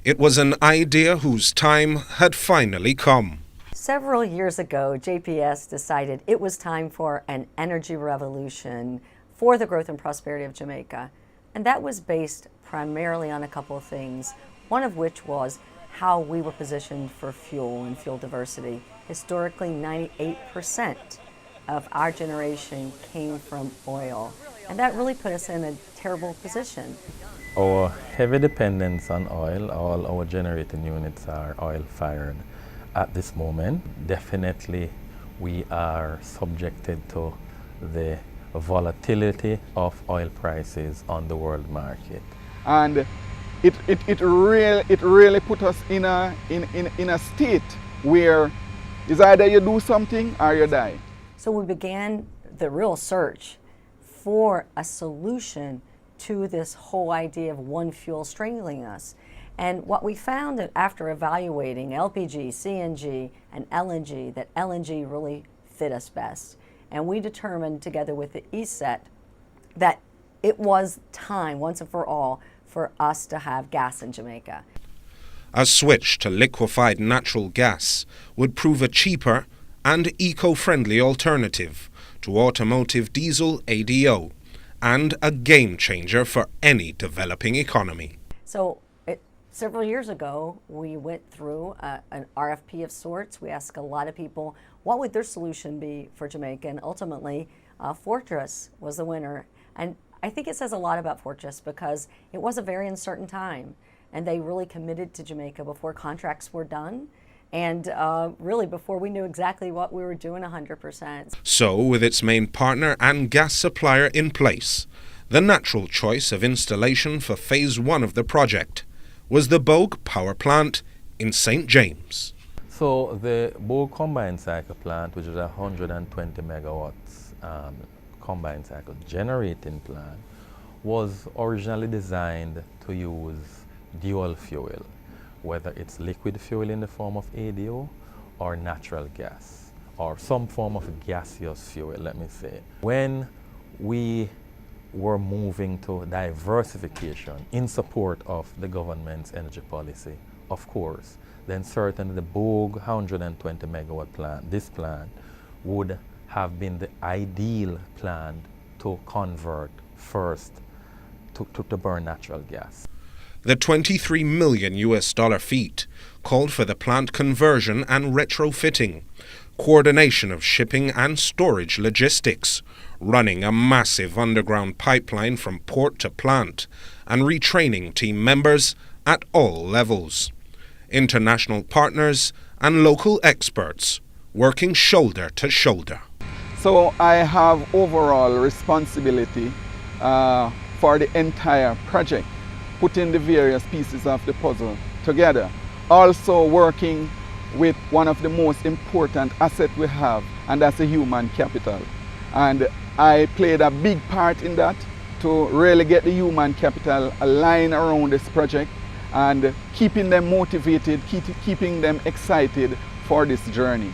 It was an idea whose time had finally come. Several years ago, JPS decided it was time for an energy revolution for the growth and prosperity of Jamaica. And that was based primarily on a couple of things, one of which was how we were positioned for fuel and fuel diversity. Historically, 98% of our generation came from oil. And that really put us in a terrible position. Our heavy dependence on oil, all our generating units are oil fired at this moment. Definitely we are subjected to the volatility of oil prices on the world market. And it really put us in a state where it's either you do something or you die. So we began the real search for a solution to this whole idea of one fuel strangling us. And what we found after evaluating LPG, CNG, and LNG, that LNG really fit us best. And we determined together with the ESET that it was time, once and for all, for us to have gas in Jamaica. A switch to liquefied natural gas would prove a cheaper and eco-friendly alternative to automotive diesel ADO, and a game changer for any developing economy. So several years ago, we went through an RFP of sorts. We asked a lot of people what would their solution be for Jamaica, and ultimately Fortress was the winner. And I think it says a lot about Fortress because it was a very uncertain time, and they really committed to Jamaica before contracts were done, and really before we knew exactly what we were doing 100%. So, with its main partner and gas supplier in place, the natural choice of installation for Phase 1 of the project was the Bogue power plant in St. James. So the Bogue combined cycle plant, which is a 120 megawatts combined cycle generating plant, was originally designed to use dual fuel, whether it's liquid fuel in the form of ADO or natural gas, or some form of gaseous fuel, let me say. When we were moving to diversification in support of the government's energy policy, of course, then certainly the Bogue 120 megawatt plant, this plant, would have been the ideal plant to convert first to burn natural gas. The 23 million US dollar feat called for the plant conversion and retrofitting, coordination of shipping and storage logistics, running a massive underground pipeline from port to plant, and retraining team members at all levels. International partners and local experts working shoulder to shoulder. So I have overall responsibility for the entire project, putting the various pieces of the puzzle together. Also working with one of the most important assets we have, and that's the human capital. And I played a big part in that to really get the human capital aligned around this project and keeping them motivated, keeping them excited for this journey.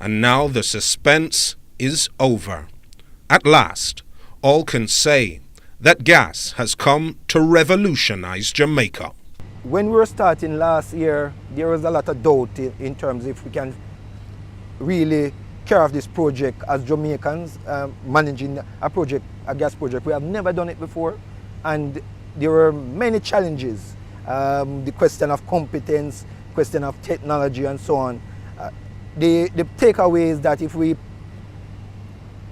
And now the suspense is over. At last, all can say that gas has come to revolutionize Jamaica. When we were starting last year, there was a lot of doubt in terms of if we can really carry out this project as Jamaicans, managing a gas project. We have never done it before, and there were many challenges. The question of competence, question of technology, and so on. The takeaway is that if we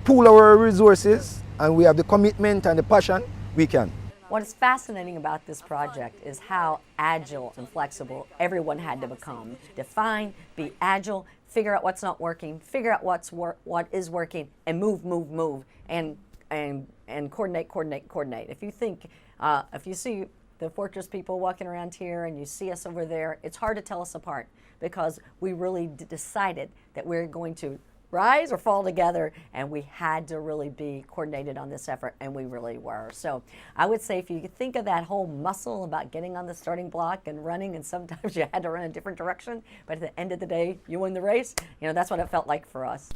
pool our resources and we have the commitment and the passion, we can. What is fascinating about this project is how agile and flexible everyone had to become. Define, be agile, figure out what's not working, figure out what is working, and move, and coordinate. If you think, if you see the Fortress people walking around here and you see us over there, it's hard to tell us apart because we really decided that we're going to rise or fall together, and we had to really be coordinated on this effort, and we really were. So I would say if you think of that whole muscle about getting on the starting block and running, and sometimes you had to run a different direction, but at the end of the day, you win the race, that's what it felt like for us.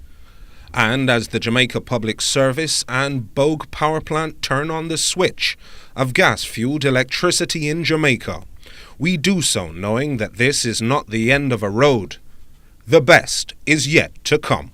And as the Jamaica Public Service and Bogue Power Plant turn on the switch of gas-fueled electricity in Jamaica, we do so knowing that this is not the end of a road. The best is yet to come.